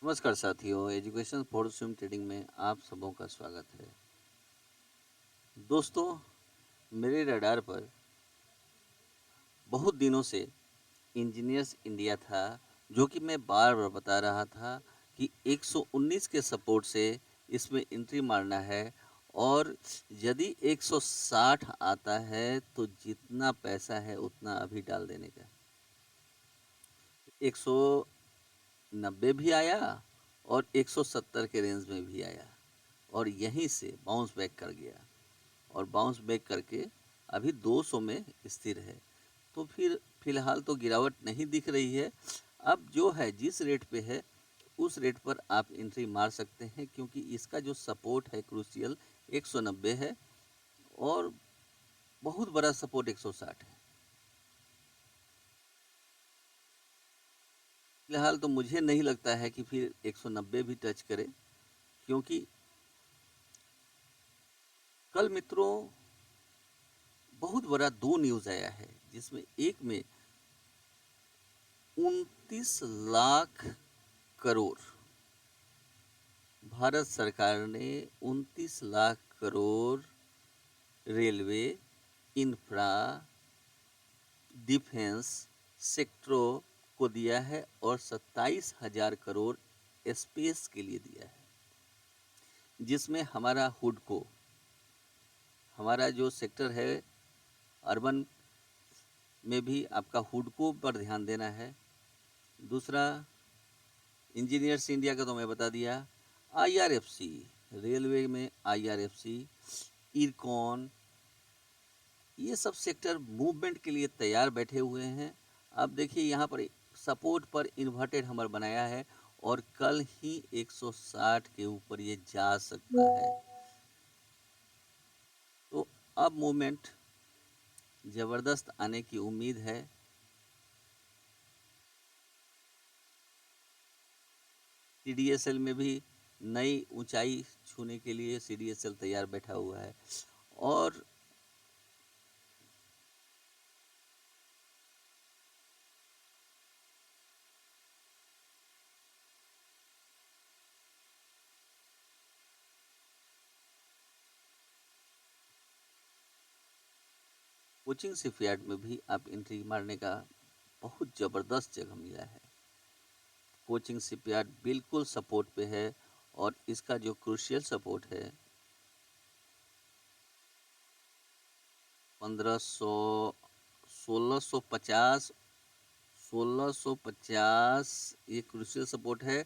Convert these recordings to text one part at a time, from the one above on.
नमस्कार साथियों, education for swim trading में आप सबों का स्वागत है। दोस्तों, मेरे रडार पर बहुत दिनों से इंजीनियर्स इंडिया था, जो कि मैं बार-बार बता रहा था कि 119 के सपोर्ट से इसमें एंट्री मारना है और यदि 160 आता है तो जितना पैसा है उतना अभी डाल देने का। 190 भी आया और 170 के रेंज में भी आया और यहीं से बाउंस बैक कर गया और बाउंस बैक करके अभी 200 में स्थिर है। तो फिर फिलहाल तो गिरावट नहीं दिख रही है। अब जो है जिस रेट पे है उस रेट पर आप एंट्री मार सकते हैं, क्योंकि इसका जो सपोर्ट है क्रूशियल 190 है और बहुत बड़ा सपोर्ट 160 है। फिलहाल तो मुझे नहीं लगता है कि फिर 190 भी टच करे, क्योंकि कल मित्रों बहुत बड़ा 2 न्यूज़ आया है, जिसमें एक में 29 लाख करोड़, भारत सरकार ने 29 lakh crore railway, infra, defence सेक्टरों को दिया है और 27,000 करोड़ स्पेस के लिए दिया है, जिसमें हमारा हुडको, हमारा जो सेक्टर है अर्बन में भी आपका हुडको पर ध्यान देना है। दूसरा, इंजीनियर्स इंडिया का तो मैं बता दिया। आईआरएफसी, रेलवे में आईआरएफसी, इरकॉन, ये सब सेक्टर मूवमेंट के लिए तैयार बैठे हुए हैं। अब देखिए यहाँ पर सपोर्ट पर इन्वर्टेड हमर बनाया है और कल ही 160 के ऊपर ये जा सकता है। तो अब मूवमेंट ज़बरदस्त आने की उम्मीद है। सीडीएसएल में भी नई ऊंचाई छूने के लिए सीडीएसएल तैयार बैठा हुआ है और कोचिंग शिपयार्ड में भी आप एंट्री मारने का बहुत ज़बरदस्त जगह मिला है। कोचिंग शिपयार्ड बिल्कुल सपोर्ट पे है और इसका जो क्रूशियल सपोर्ट है 1500, 1650, 1650 ये क्रूशियल सपोर्ट है।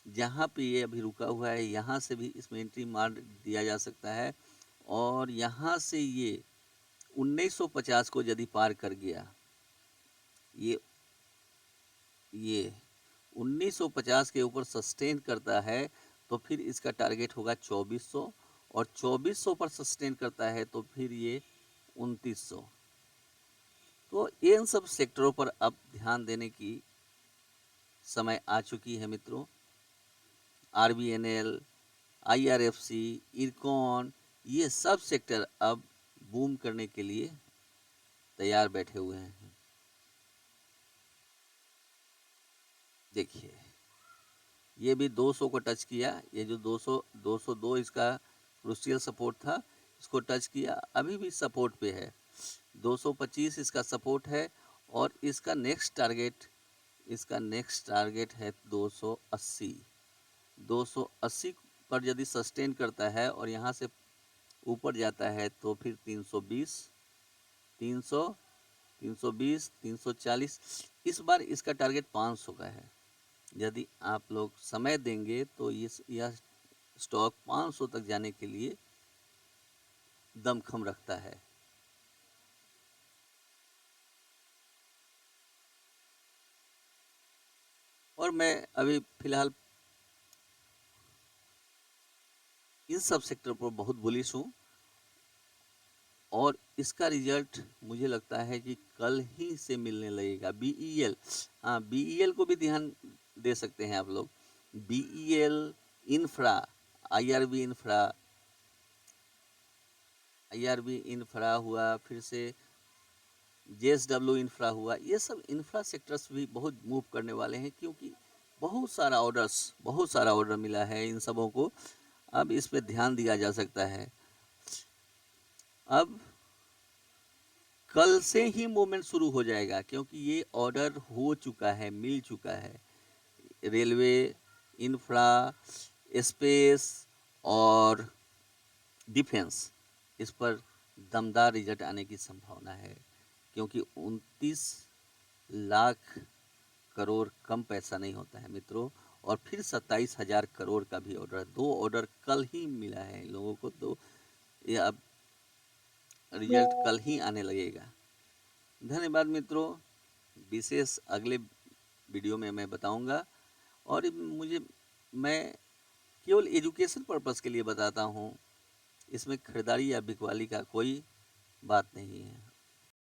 जहाँ पे ये अभी रुका हुआ है यहाँ से भी इसमें एंट्री मार दिया जा सकता है और यहाँ से ये 1950 को यदि पार कर गया, ये 1950 के ऊपर सस्टेन करता है तो फिर इसका टारगेट होगा 2400 और 2400 पर सस्टेन करता है तो फिर ये 2900। तो इन सब सेक्टरों पर अब ध्यान देने की समय आ चुकी है मित्रों। आरबीएनएल, आईआरएफसी, इरकॉन, ये सब सेक्टर अब बूम करने के लिए तैयार बैठे हुए हैं। देखिए ये भी 200 को टच किया, ये जो 202 इसका क्रूशियल सपोर्ट था, इसको टच किया, अभी भी सपोर्ट पे है। 225 इसका सपोर्ट है और इसका नेक्स्ट टारगेट है 280। 280 पर यदि सस्टेन करता है और यहाँ से ऊपर जाता है तो फिर 320, 300, 320, 340, इस बार इसका टारगेट 500 का है। यदि आप लोग समय देंगे तो यह स्टॉक 500 तक जाने के लिए दमखम रखता है। और मैं अभी फिलहाल इन सब सेक्टर पर बहुत बुलिश हूँ और इसका रिजल्ट मुझे लगता है कि कल ही से मिलने लगेगा। बीईएल, हाँ बीईएल को भी ध्यान दे सकते हैं आप लोग। BEL, infra, IRB infra, IRB infra हुआ, फिर से जेएसडब्ल्यू इंफ्रा हुआ, ये सब इंफ्रा सेक्टर्स भी बहुत मूव करने वाले हैं, क्योंकि बहुत सारा ऑर्डर मिला है इन सबों को। अब इस पे ध्यान दिया जा सकता है। अब कल से ही मूवमेंट शुरू हो जाएगा, क्योंकि ये ऑर्डर हो चुका है, मिल चुका है। रेलवे, इंफ्रा, स्पेस और डिफेंस, इस पर दमदार रिजल्ट आने की संभावना है, क्योंकि 29 लाख करोड़ कम पैसा नहीं होता है मित्रों। और फिर 27,000 करोड़ का भी ऑर्डर, 2 ऑर्डर कल ही मिला है इन लोगों को, तो ये अब रिजल्ट कल ही आने लगेगा। धन्यवाद मित्रों, विशेष अगले वीडियो में मैं बताऊंगा। और मैं केवल एजुकेशन पर्पस के लिए बताता हूँ, इसमें खरीदारी या बिकवाली का कोई बात नहीं है।